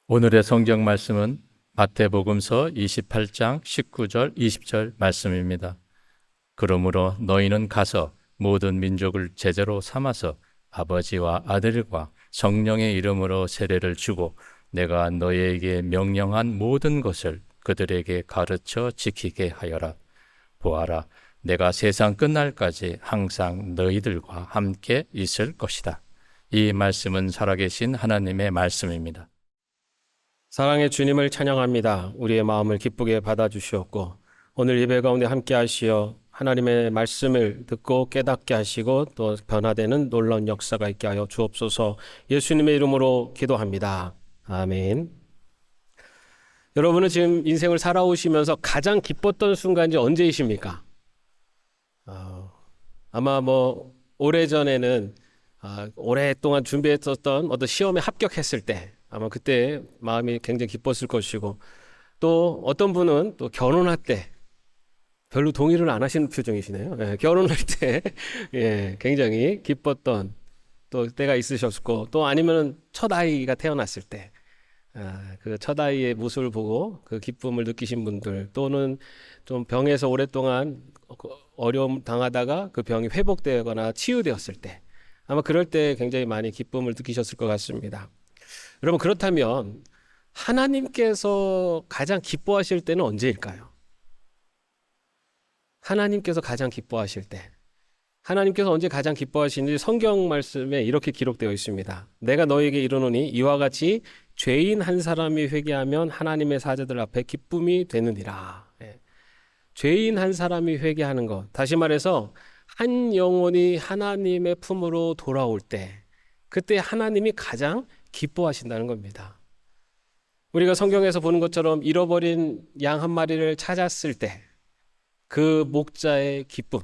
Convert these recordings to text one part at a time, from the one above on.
오늘의 성경 말씀은 마태복음서 28장 19절 20절 말씀입니다. 그러므로 너희는 가서 모든 민족을 제자로 삼아서 아버지와 아들과 성령의 이름으로 세례를 주고 내가 너희에게 명령한 모든 것을 그들에게 가르쳐 지키게 하여라. 보아라, 내가 세상 끝날까지 항상 너희들과 함께 있을 것이다. 이 말씀은 살아계신 하나님의 말씀입니다. 사랑의 주님을 찬양합니다. 우리의 마음을 기쁘게 받아주시옵고 오늘 예배 가운데 함께 하시어 하나님의 말씀을 듣고 깨닫게 하시고 또 변화되는 놀라운 역사가 있게 하여 주옵소서. 예수님의 이름으로 기도합니다. 아멘. 여러분은 지금 인생을 살아오시면서 가장 기뻤던 순간이 언제이십니까? 아마 오래전에는 오랫동안 준비했었던 어떤 시험에 합격했을 때 아마 그때 마음이 굉장히 기뻤을 것이고, 또 어떤 분은 또 결혼할 때 별로 동의를 안 하시는 표정이시네요. 결혼할 때 굉장히 기뻤던 또 때가 있으셨고, 또 아니면 첫 아이가 태어났을 때 그 첫 아이의 모습을 보고 그 기쁨을 느끼신 분들, 또는 좀 병에서 오랫동안 어려움 당하다가 그 병이 회복되거나 치유되었을 때 아마 그럴 때 굉장히 많이 기쁨을 느끼셨을 것 같습니다. 여러분, 그렇다면 하나님께서 가장 기뻐하실 때는 언제일까요? 하나님께서 가장 기뻐하실 때, 하나님께서 언제 가장 기뻐하시는지 성경 말씀에 이렇게 기록되어 있습니다. 내가 너에게 이르노니 이와 같이 죄인 한 사람이 회개하면 하나님의 사자들 앞에 기쁨이 되느니라. 죄인 한 사람이 회개하는 것, 다시 말해서 한 영혼이 하나님의 품으로 돌아올 때, 그때 하나님이 가장 기뻐하신다는 겁니다. 우리가 성경에서 보는 것처럼 잃어버린 양 한 마리를 찾았을 때 그 목자의 기쁨,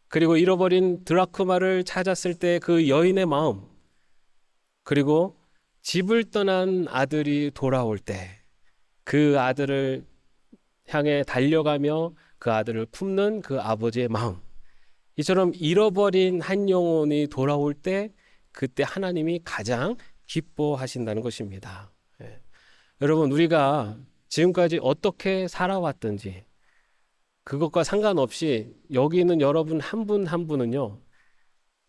그리고 잃어버린 드라크마를 찾았을 때 그 여인의 마음, 그리고 집을 떠난 아들이 돌아올 때 그 아들을 향해 달려가며 그 아들을 품는 그 아버지의 마음, 이처럼 잃어버린 한 영혼이 돌아올 때 그때 하나님이 가장 기뻐하신다는 것입니다. 여러분, 우리가 지금까지 어떻게 살아왔든지 그것과 상관없이 여기 있는 여러분 한 분 한 분은요,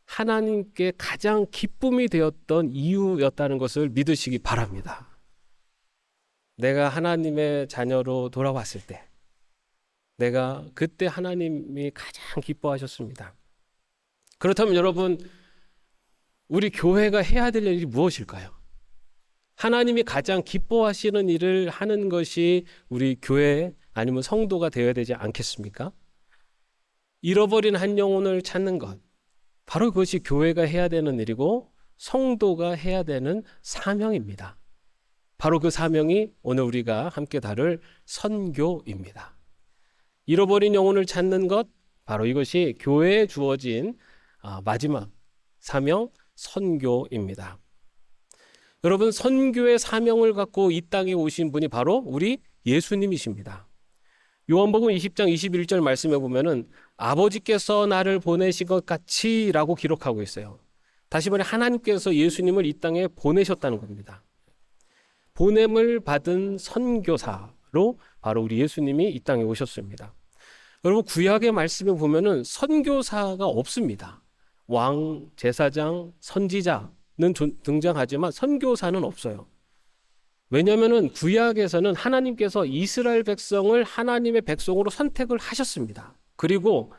하나님께 가장 기쁨이 되었던 이유였다는 것을 믿으시기 바랍니다. 내가 하나님의 자녀로 돌아왔을 때, 내가 그때 하나님이 가장 기뻐하셨습니다. 그렇다면 여러분, 우리 교회가 해야 될 일이 무엇일까요? 하나님이 가장 기뻐하시는 일을 하는 것이 우리 교회 아니면 성도가 되어야 되지 않겠습니까? 잃어버린 한 영혼을 찾는 것, 바로 그것이 교회가 해야 되는 일이고 성도가 해야 되는 사명입니다. 바로 그 사명이 오늘 우리가 함께 다룰 선교입니다. 잃어버린 영혼을 찾는 것, 바로 이것이 교회에 주어진 마지막 사명, 선교입니다. 여러분, 선교의 사명을 갖고 이 땅에 오신 분이 바로 우리 예수님이십니다. 요한복음 20장 21절 말씀에 보면은 아버지께서 나를 보내신 것 같이 라고 기록하고 있어요. 다시 말해 하나님께서 예수님을 이 땅에 보내셨다는 겁니다. 보냄을 받은 선교사로 바로 우리 예수님이 이 땅에 오셨습니다. 여러분, 구약의 말씀에 보면은 선교사가 없습니다. 왕, 제사장, 선지자는 등장하지만 선교사는 없어요. 왜냐하면 구약에서는 하나님께서 이스라엘 백성을 하나님의 백성으로 선택을 하셨습니다. 그리고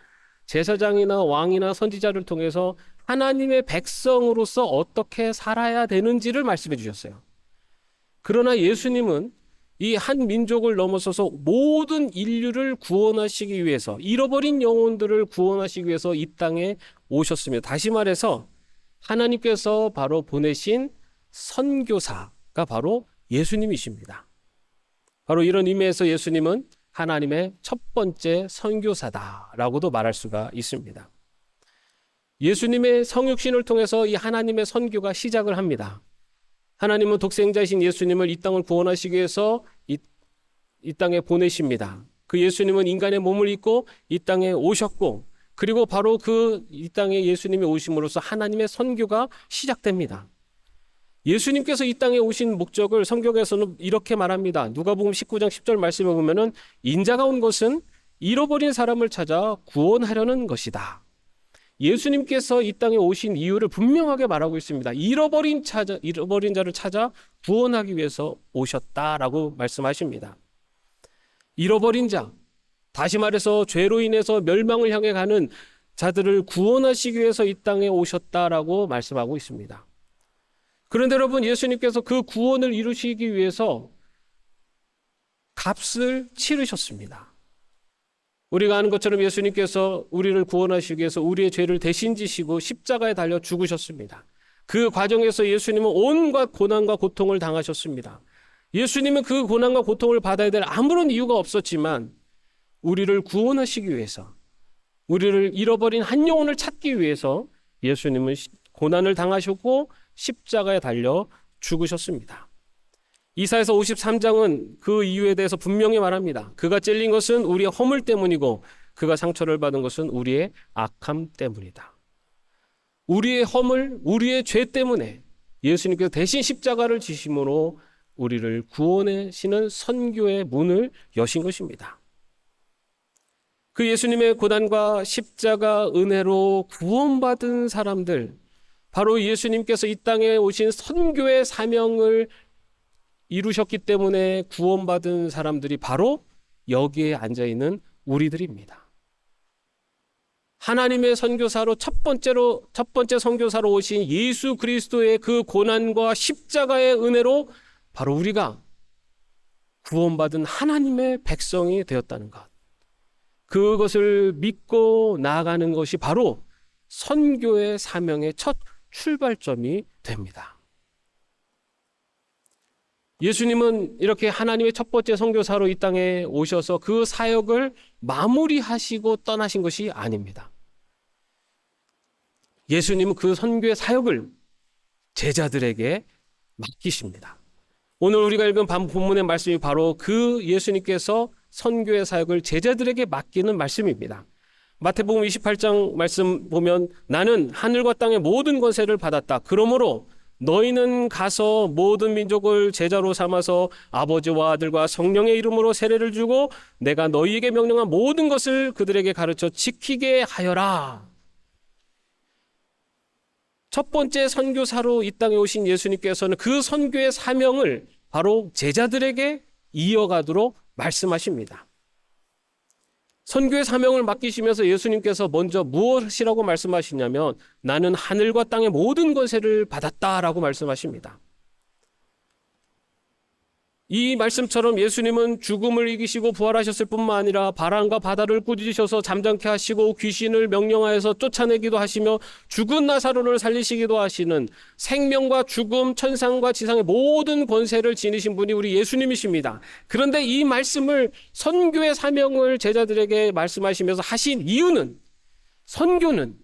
제사장이나 왕이나 선지자를 통해서 하나님의 백성으로서 어떻게 살아야 되는지를 말씀해 주셨어요. 그러나 예수님은 이 한 민족을 넘어서서 모든 인류를 구원하시기 위해서, 잃어버린 영혼들을 구원하시기 위해서 이 땅에 오셨습니다. 다시 말해서 하나님께서 바로 보내신 선교사가 바로 예수님이십니다. 바로 이런 의미에서 예수님은 하나님의 첫 번째 선교사다라고도 말할 수가 있습니다. 예수님의 성육신을 통해서 이 하나님의 선교가 시작을 합니다. 하나님은 독생자이신 예수님을 이 땅을 구원하시기 위해서 이 땅에 보내십니다. 그 예수님은 인간의 몸을 입고 이 땅에 오셨고, 그리고 바로 이 땅에 예수님이 오심으로써 하나님의 선교가 시작됩니다. 예수님께서 이 땅에 오신 목적을 성경에서는 이렇게 말합니다. 누가복음 19장 10절 말씀에 보면은 인자가 온 것은 잃어버린 사람을 찾아 구원하려는 것이다. 예수님께서 이 땅에 오신 이유를 분명하게 말하고 있습니다. 잃어버린 자를 찾아 구원하기 위해서 오셨다라고 말씀하십니다. 잃어버린 자, 다시 말해서 죄로 인해서 멸망을 향해 가는 자들을 구원하시기 위해서 이 땅에 오셨다라고 말씀하고 있습니다. 그런데 여러분, 예수님께서 그 구원을 이루시기 위해서 값을 치르셨습니다. 우리가 아는 것처럼 예수님께서 우리를 구원하시기 위해서 우리의 죄를 대신 지시고 십자가에 달려 죽으셨습니다. 그 과정에서 예수님은 온갖 고난과 고통을 당하셨습니다. 예수님은 그 고난과 고통을 받아야 될 아무런 이유가 없었지만 우리를 구원하시기 위해서, 우리를 잃어버린 한 영혼을 찾기 위해서 예수님은 고난을 당하셨고 십자가에 달려 죽으셨습니다. 이사야서 53장은 그 이유에 대해서 분명히 말합니다. 그가 찔린 것은 우리의 허물 때문이고 그가 상처를 받은 것은 우리의 악함 때문이다. 우리의 허물, 우리의 죄 때문에 예수님께서 대신 십자가를 지심으로 우리를 구원하시는 선교의 문을 여신 것입니다. 그 예수님의 고난과 십자가 은혜로 구원받은 사람들, 바로 예수님께서 이 땅에 오신 선교의 사명을 이루셨기 때문에 구원받은 사람들이 바로 여기에 앉아있는 우리들입니다. 하나님의 선교사로 첫 번째 선교사로 오신 예수 그리스도의 그 고난과 십자가의 은혜로 바로 우리가 구원받은 하나님의 백성이 되었다는 것. 그것을 믿고 나아가는 것이 바로 선교의 사명의 첫 출발점이 됩니다. 예수님은 이렇게 하나님의 첫 번째 선교사로 이 땅에 오셔서 그 사역을 마무리하시고 떠나신 것이 아닙니다. 예수님은 그 선교의 사역을 제자들에게 맡기십니다. 오늘 우리가 읽은 본문의 말씀이 바로 그 예수님께서 선교의 사역을 제자들에게 맡기는 말씀입니다. 마태복음 28장 말씀 보면 나는 하늘과 땅의 모든 권세를 받았다. 그러므로 너희는 가서 모든 민족을 제자로 삼아서 아버지와 아들과 성령의 이름으로 세례를 주고 내가 너희에게 명령한 모든 것을 그들에게 가르쳐 지키게 하여라. 첫 번째 선교사로 이 땅에 오신 예수님께서는 그 선교의 사명을 바로 제자들에게 이어가도록 말씀하십니다. 선교의 사명을 맡기시면서 예수님께서 먼저 무엇이라고 말씀하시냐면 나는 하늘과 땅의 모든 권세를 받았다라고 말씀하십니다. 이 말씀처럼 예수님은 죽음을 이기시고 부활하셨을 뿐만 아니라 바람과 바다를 꾸짖으셔서 잠잠케 하시고 귀신을 명령하여서 쫓아내기도 하시며 죽은 나사로를 살리시기도 하시는 생명과 죽음, 천상과 지상의 모든 권세를 지니신 분이 우리 예수님이십니다. 그런데 이 말씀을 선교의 사명을 제자들에게 말씀하시면서 하신 이유는 선교는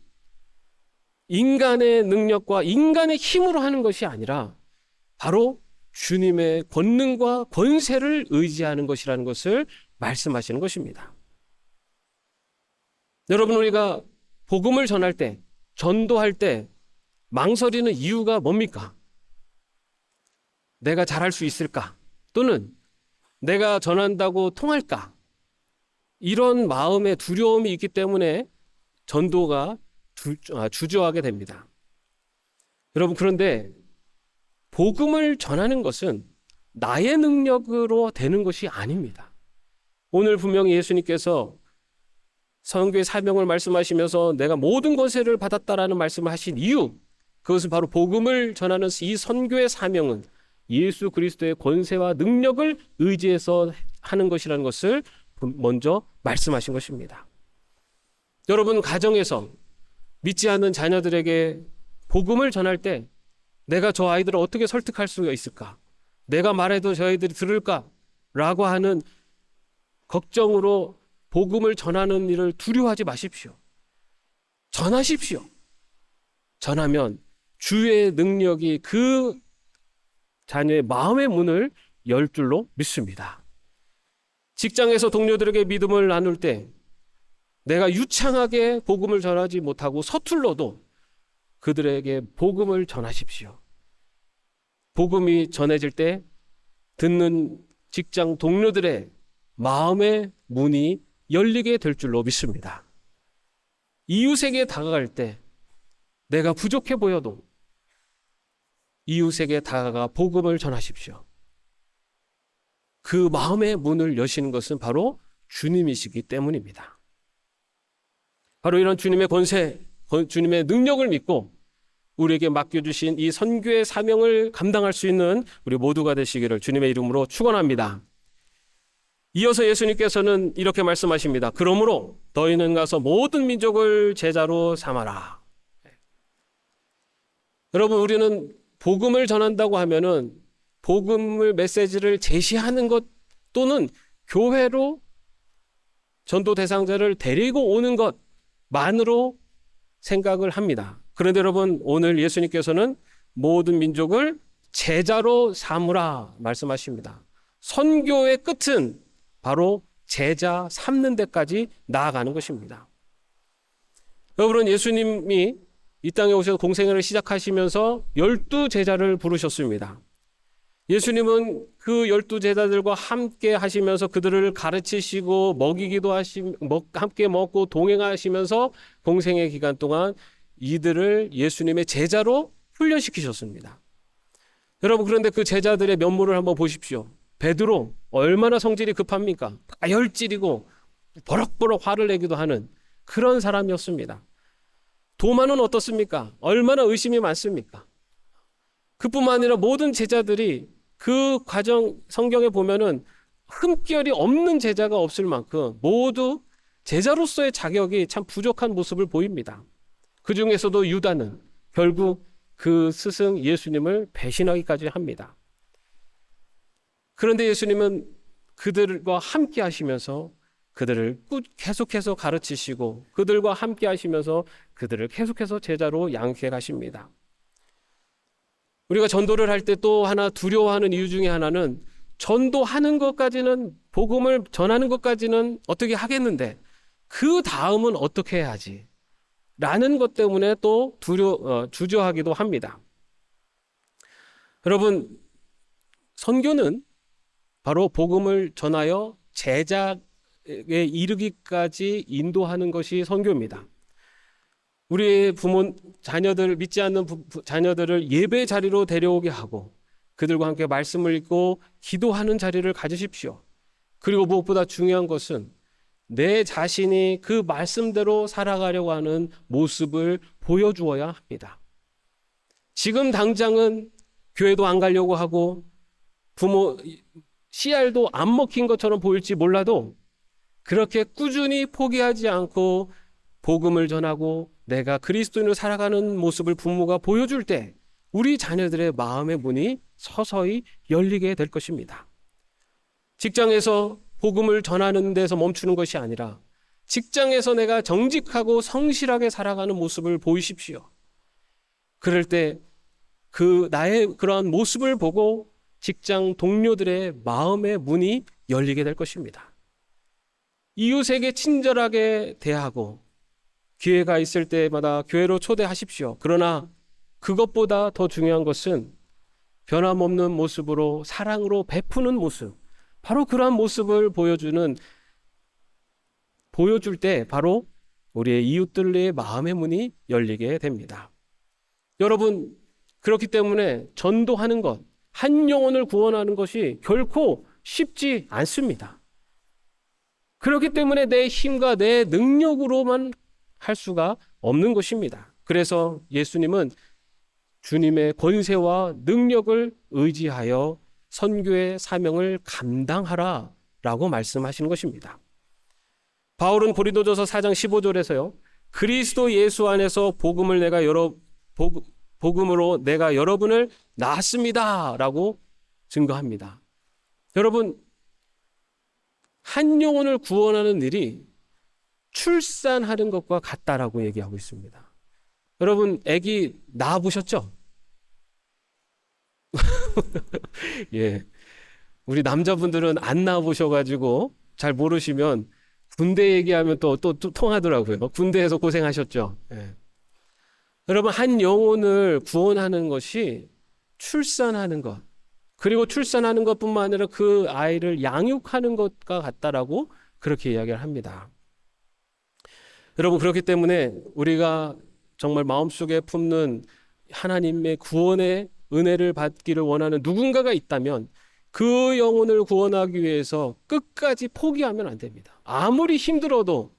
인간의 능력과 인간의 힘으로 하는 것이 아니라 바로 주님의 권능과 권세를 의지하는 것이라는 것을 말씀하시는 것입니다. 여러분, 우리가 복음을 전할 때, 전도할 때 망설이는 이유가 뭡니까? 내가 잘할 수 있을까? 또는 내가 전한다고 통할까? 이런 마음의 두려움이 있기 때문에 전도가 주저하게 됩니다. 여러분, 그런데 복음을 전하는 것은 나의 능력으로 되는 것이 아닙니다. 오늘 분명히 예수님께서 선교의 사명을 말씀하시면서 내가 모든 권세를 받았다라는 말씀을 하신 이유, 그것은 바로 복음을 전하는 이 선교의 사명은 예수 그리스도의 권세와 능력을 의지해서 하는 것이라는 것을 먼저 말씀하신 것입니다. 여러분, 가정에서 믿지 않는 자녀들에게 복음을 전할 때 내가 저 아이들을 어떻게 설득할 수가 있을까? 내가 말해도 저 아이들이 들을까? 라고 하는 걱정으로 복음을 전하는 일을 두려워하지 마십시오. 전하십시오. 전하면 주의 능력이 그 자녀의 마음의 문을 열 줄로 믿습니다. 직장에서 동료들에게 믿음을 나눌 때 내가 유창하게 복음을 전하지 못하고 서툴러도 그들에게 복음을 전하십시오. 복음이 전해질 때 듣는 직장 동료들의 마음의 문이 열리게 될 줄로 믿습니다. 이웃에게 다가갈 때 내가 부족해 보여도 이웃에게 다가가 복음을 전하십시오. 그 마음의 문을 여시는 것은 바로 주님이시기 때문입니다. 바로 이런 주님의 권세, 주님의 능력을 믿고 우리에게 맡겨주신 이 선교의 사명을 감당할 수 있는 우리 모두가 되시기를 주님의 이름으로 축원합니다. 이어서 예수님께서는 이렇게 말씀하십니다. 그러므로 너희는 가서 모든 민족을 제자로 삼아라. 여러분, 우리는 복음을 전한다고 하면은 복음을 메시지를 제시하는 것 또는 교회로 전도 대상자를 데리고 오는 것만으로 생각을 합니다. 그런데 여러분, 오늘 예수님께서는 모든 민족을 제자로 삼으라 말씀하십니다. 선교의 끝은 바로 제자 삼는 데까지 나아가는 것입니다. 여러분, 예수님이 이 땅에 오셔서 공생애를 시작하시면서 12제자를 부르셨습니다. 예수님은 그 12제자들과 함께 하시면서 그들을 가르치시고 먹이기도 함께 먹고 동행하시면서 공생애 기간 동안 이들을 예수님의 제자로 훈련시키셨습니다. 여러분, 그런데 그 제자들의 면모를 한번 보십시오. 베드로 얼마나 성질이 급합니까? 다혈질이고 버럭버럭 화를 내기도 하는 그런 사람이었습니다. 도마는 어떻습니까? 얼마나 의심이 많습니까? 그뿐만 아니라 모든 제자들이 그 과정 성경에 보면은 흠결이 없는 제자가 없을 만큼 모두 제자로서의 자격이 참 부족한 모습을 보입니다. 그 중에서도 유다는 결국 그 스승 예수님을 배신하기까지 합니다. 그런데 예수님은 그들과 함께 하시면서 그들을 계속해서 가르치시고 그들과 함께 하시면서 그들을 계속해서 제자로 양육해 가십니다. 우리가 전도를 할 때 또 하나 두려워하는 이유 중에 하나는 전도하는 것까지는, 복음을 전하는 것까지는 어떻게 하겠는데 그 다음은 어떻게 해야지 라는 것 때문에 또 주저하기도 합니다. 여러분, 선교는 바로 복음을 전하여 제자에 이르기까지 인도하는 것이 선교입니다. 우리의 자녀들, 믿지 않는 자녀들을 예배 자리로 데려오게 하고 그들과 함께 말씀을 읽고 기도하는 자리를 가지십시오. 그리고 무엇보다 중요한 것은 내 자신이 그 말씀대로 살아가려고 하는 모습을 보여주어야 합니다. 지금 당장은 교회도 안 가려고 하고 부모 씨알도 안 먹힌 것처럼 보일지 몰라도 그렇게 꾸준히 포기하지 않고 복음을 전하고 내가 그리스도인으로 살아가는 모습을 부모가 보여줄 때 우리 자녀들의 마음의 문이 서서히 열리게 될 것입니다. 직장에서 복음을 전하는 데서 멈추는 것이 아니라 직장에서 내가 정직하고 성실하게 살아가는 모습을 보이십시오. 그럴 때 나의 그러한 모습을 보고 직장 동료들의 마음의 문이 열리게 될 것입니다. 이웃에게 친절하게 대하고 기회가 있을 때마다 교회로 초대하십시오. 그러나 그것보다 더 중요한 것은 변함없는 모습으로 사랑으로 베푸는 모습, 바로 그러한 모습을 보여줄 때 바로 우리의 이웃들의 마음의 문이 열리게 됩니다. 여러분, 그렇기 때문에 전도하는 것, 한 영혼을 구원하는 것이 결코 쉽지 않습니다. 그렇기 때문에 내 힘과 내 능력으로만 할 수가 없는 것입니다. 그래서 예수님은 주님의 권세와 능력을 의지하여 선교의 사명을 감당하라 라고 말씀하시는 것입니다. 바울은 고린도전서 4장 15절에서요. 그리스도 예수 안에서 복음으로 내가 여러분을 낳았습니다 라고 증거합니다. 여러분, 한 영혼을 구원하는 일이 출산하는 것과 같다라고 얘기하고 있습니다. 여러분, 아기 낳아보셨죠? 예, 우리 남자분들은 안 낳아보셔가지고 잘 모르시면 군대 얘기하면 또 통하더라고요. 군대에서 고생하셨죠. 예. 여러분, 한 영혼을 구원하는 것이 출산하는 것, 그리고 출산하는 것뿐만 아니라 그 아이를 양육하는 것과 같다라고 그렇게 이야기를 합니다. 여러분, 그렇기 때문에 우리가 정말 마음속에 품는 하나님의 구원의 은혜를 받기를 원하는 누군가가 있다면 그 영혼을 구원하기 위해서 끝까지 포기하면 안 됩니다. 아무리 힘들어도,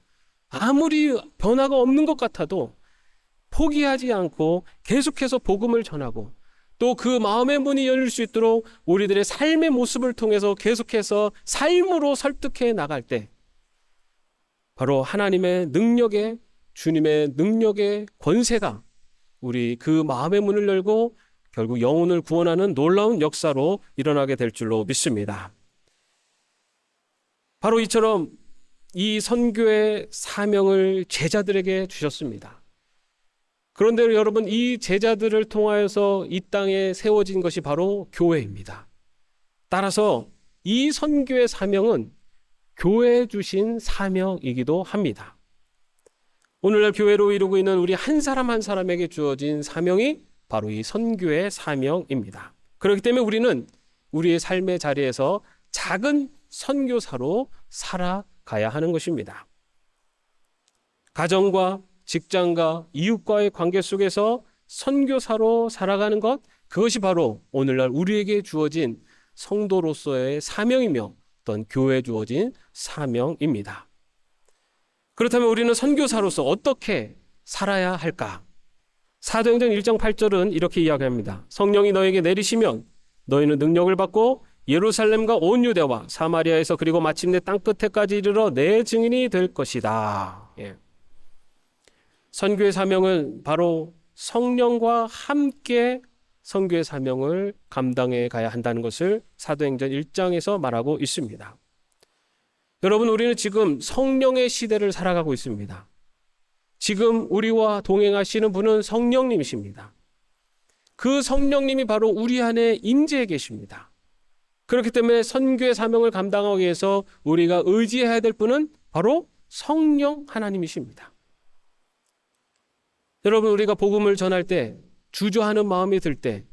아무리 변화가 없는 것 같아도 포기하지 않고 계속해서 복음을 전하고, 또 그 마음의 문이 열릴 수 있도록 우리들의 삶의 모습을 통해서 계속해서 삶으로 설득해 나갈 때, 바로 하나님의 능력의, 주님의 능력의 권세가 우리 그 마음의 문을 열고 결국 영혼을 구원하는 놀라운 역사로 일어나게 될 줄로 믿습니다. 바로 이처럼 이 선교의 사명을 제자들에게 주셨습니다. 그런데 여러분, 이 제자들을 통하여서 이 땅에 세워진 것이 바로 교회입니다. 따라서 이 선교의 사명은 교회에 주신 사명이기도 합니다. 오늘날 교회로 이루고 있는 우리 한 사람 한 사람에게 주어진 사명이 바로 이 선교의 사명입니다. 그렇기 때문에 우리는 우리의 삶의 자리에서 작은 선교사로 살아가야 하는 것입니다. 가정과 직장과 이웃과의 관계 속에서 선교사로 살아가는 것, 그것이 바로 오늘날 우리에게 주어진 성도로서의 사명이며 어떤 교회에 주어진 사명입니다. 그렇다면 우리는 선교사로서 어떻게 살아야 할까? 사도행전 1장 8절은 이렇게 이야기합니다. 성령이 너에게 내리시면 너희는 능력을 받고 예루살렘과 온 유대와 사마리아에서 그리고 마침내 땅끝에까지 이르러 내 증인이 될 것이다. 선교의 사명은 바로 성령과 함께 선교의 사명을 감당해 가야 한다는 것을 사도행전 1장에서 말하고 있습니다. 여러분, 우리는 지금 성령의 시대를 살아가고 있습니다. 지금 우리와 동행하시는 분은 성령님이십니다. 그 성령님이 바로 우리 안에 임재해 계십니다. 그렇기 때문에 선교의 사명을 감당하기 위해서 우리가 의지해야 될 분은 바로 성령 하나님이십니다. 여러분, 우리가 복음을 전할 때 주저하는 마음이 들 때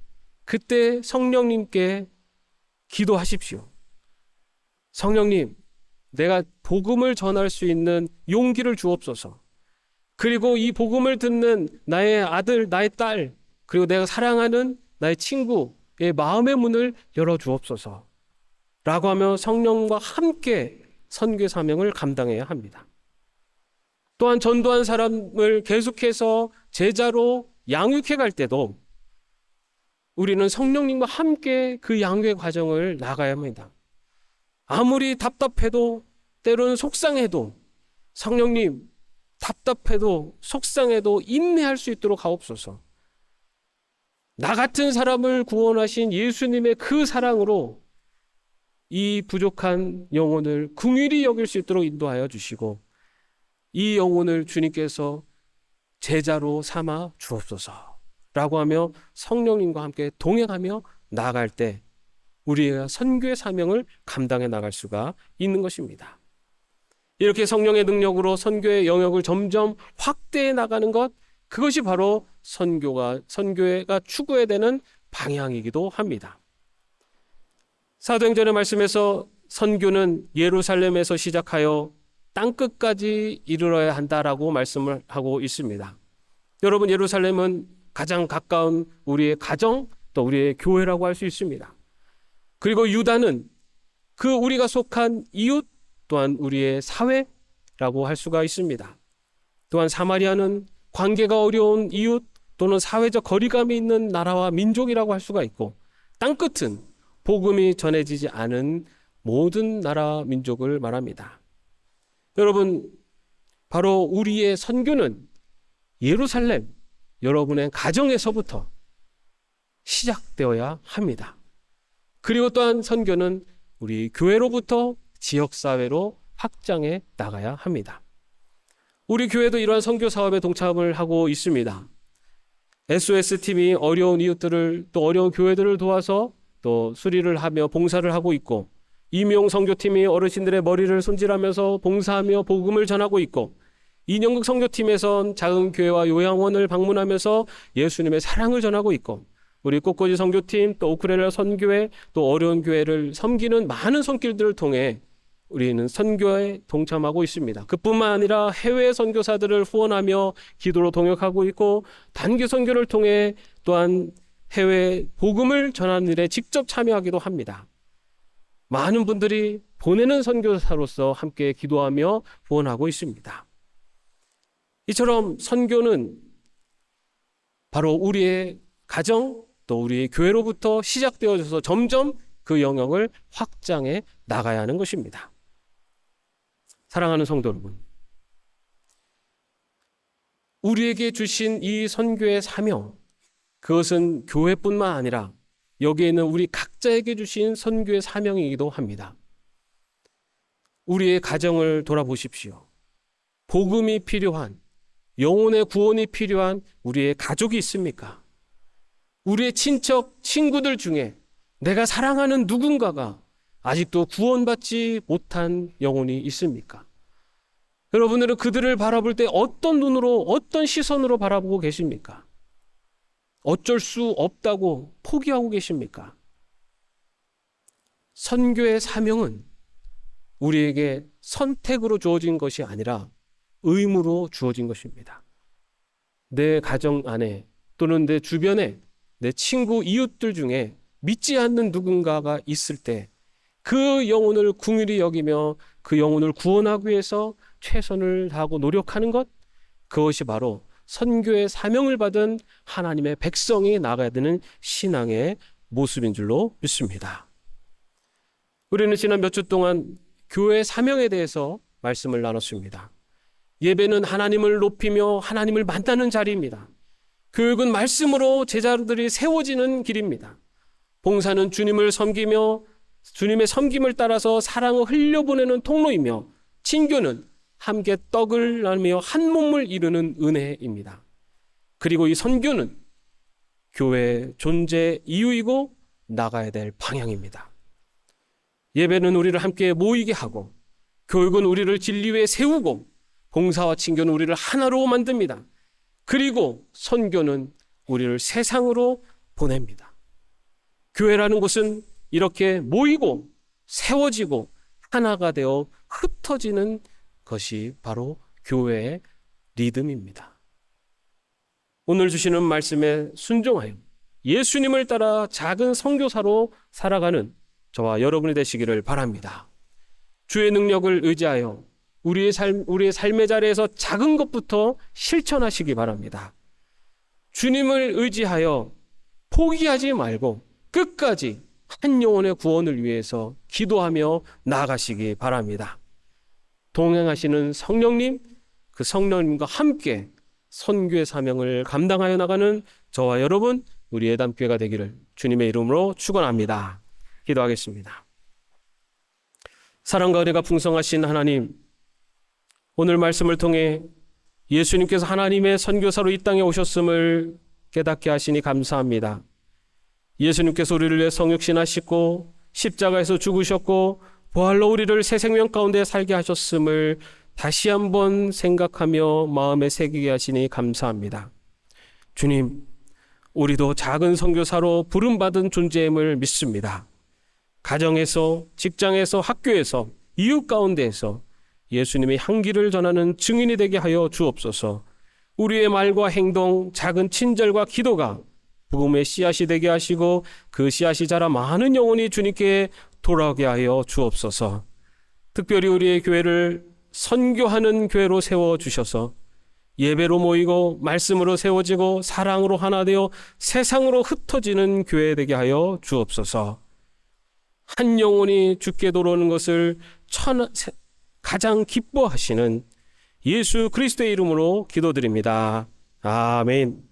그때 성령님께 기도하십시오. 성령님, 내가 복음을 전할 수 있는 용기를 주옵소서. 그리고 이 복음을 듣는 나의 아들, 나의 딸, 그리고 내가 사랑하는 나의 친구의 마음의 문을 열어주옵소서 라고 하며 성령과 함께 선교 사명을 감당해야 합니다. 또한 전도한 사람을 계속해서 제자로 양육해 갈 때도 우리는 성령님과 함께 그 양육의 과정을 나가야 합니다. 아무리 답답해도, 때로는 속상해도 성령님, 답답해도 속상해도 인내할 수 있도록 하옵소서. 나 같은 사람을 구원하신 예수님의 그 사랑으로 이 부족한 영혼을 긍휼히 여길 수 있도록 인도하여 주시고, 이 영혼을 주님께서 제자로 삼아 주옵소서 라고 하며 성령님과 함께 동행하며 나아갈 때 우리가 선교의 사명을 감당해 나갈 수가 있는 것입니다. 이렇게 성령의 능력으로 선교의 영역을 점점 확대해 나가는 것, 그것이 바로 선교회가 추구해야 되는 방향이기도 합니다. 사도행전의 말씀에서 선교는 예루살렘에서 시작하여 땅끝까지 이르러야 한다라고 말씀을 하고 있습니다. 여러분, 예루살렘은 가장 가까운 우리의 가정, 또 우리의 교회라고 할 수 있습니다. 그리고 유다는 그 우리가 속한 이웃, 또한 우리의 사회라고 할 수가 있습니다. 또한 사마리아는 관계가 어려운 이웃 또는 사회적 거리감이 있는 나라와 민족이라고 할 수가 있고, 땅끝은 복음이 전해지지 않은 모든 나라 민족을 말합니다. 여러분, 바로 우리의 선교는 예루살렘, 여러분의 가정에서부터 시작되어야 합니다. 그리고 또한 선교는 우리 교회로부터 지역사회로 확장해 나가야 합니다. 우리 교회도 이러한 선교 사업에 동참을 하고 있습니다. SOS팀이 어려운 이웃들을, 또 어려운 교회들을 도와서 또 수리를 하며 봉사를 하고 있고, 임용 선교팀이 어르신들의 머리를 손질하면서 봉사하며 복음을 전하고 있고, 인영극 선교팀에선 작은 교회와 요양원을 방문하면서 예수님의 사랑을 전하고 있고, 우리 꽃꽂이 선교팀, 또 우크렐레 선교회, 또 어려운 교회를 섬기는 많은 손길들을 통해 우리는 선교에 동참하고 있습니다. 그뿐만 아니라 해외 선교사들을 후원하며 기도로 동역하고 있고, 단기 선교를 통해 또한 해외 복음을 전하는 일에 직접 참여하기도 합니다. 많은 분들이 보내는 선교사로서 함께 기도하며 후원하고 있습니다. 이처럼 선교는 바로 우리의 가정, 또 우리의 교회로부터 시작되어져서 점점 그 영역을 확장해 나가야 하는 것입니다. 사랑하는 성도 여러분, 우리에게 주신 이 선교의 사명, 그것은 교회뿐만 아니라 여기에 있는 우리 각자에게 주신 선교의 사명이기도 합니다. 우리의 가정을 돌아보십시오. 복음이 필요한, 영혼의 구원이 필요한 우리의 가족이 있습니까? 우리의 친척, 친구들 중에 내가 사랑하는 누군가가 아직도 구원받지 못한 영혼이 있습니까? 여러분들은 그들을 바라볼 때 어떤 눈으로, 어떤 시선으로 바라보고 계십니까? 어쩔 수 없다고 포기하고 계십니까? 선교의 사명은 우리에게 선택으로 주어진 것이 아니라 의무로 주어진 것입니다. 내 가정 안에 또는 내 주변에 내 친구, 이웃들 중에 믿지 않는 누군가가 있을 때 그 영혼을 긍휼히 여기며 그 영혼을 구원하기 위해서 최선을 다하고 노력하는 것, 그것이 바로 선교의 사명을 받은 하나님의 백성이 나가야 되는 신앙의 모습인 줄로 믿습니다. 우리는 지난 몇 주 동안 교회 사명에 대해서 말씀을 나눴습니다. 예배는 하나님을 높이며 하나님을 만나는 자리입니다. 교육은 말씀으로 제자들이 세워지는 길입니다. 봉사는 주님을 섬기며 주님의 섬김을 따라서 사랑을 흘려보내는 통로이며, 친교는 함께 떡을 나누며 한 몸을 이루는 은혜입니다. 그리고 이 선교는 교회의 존재 이유이고 나가야 될 방향입니다. 예배는 우리를 함께 모이게 하고, 교육은 우리를 진리 위에 세우고, 봉사와 친교는 우리를 하나로 만듭니다. 그리고 선교는 우리를 세상으로 보냅니다. 교회라는 곳은 이렇게 모이고 세워지고 하나가 되어 흩어지는 것이 바로 교회의 리듬입니다. 오늘 주시는 말씀에 순종하여 예수님을 따라 작은 선교사로 살아가는 저와 여러분이 되시기를 바랍니다. 주의 능력을 의지하여 우리의 삶의 자리에서 작은 것부터 실천하시기 바랍니다. 주님을 의지하여 포기하지 말고 끝까지 한 영혼의 구원을 위해서 기도하며 나아가시기 바랍니다. 동행하시는 성령님, 그 성령님과 함께 선교의 사명을 감당하여 나가는 저와 여러분, 우리 예담교회가 되기를 주님의 이름으로 축원합니다. 기도하겠습니다. 사랑과 은혜가 풍성하신 하나님, 오늘 말씀을 통해 예수님께서 하나님의 선교사로 이 땅에 오셨음을 깨닫게 하시니 감사합니다. 예수님께서 우리를 위해 성육신하시고 십자가에서 죽으셨고 부활로 우리를 새 생명 가운데 살게 하셨음을 다시 한번 생각하며 마음에 새기게 하시니 감사합니다. 주님, 우리도 작은 선교사로 부름받은 존재임을 믿습니다. 가정에서, 직장에서, 학교에서, 이웃 가운데에서 예수님의 향기를 전하는 증인이 되게 하여 주옵소서. 우리의 말과 행동, 작은 친절과 기도가 복음의 씨앗이 되게 하시고 그 씨앗이 자라 많은 영혼이 주님께 돌아오게 하여 주옵소서. 특별히 우리의 교회를 선교하는 교회로 세워주셔서 예배로 모이고 말씀으로 세워지고 사랑으로 하나 되어 세상으로 흩어지는 교회 되게 하여 주옵소서. 한 영혼이 주께 돌아오는 것을 가장 기뻐하시는 예수 그리스도의 이름으로 기도드립니다. 아멘.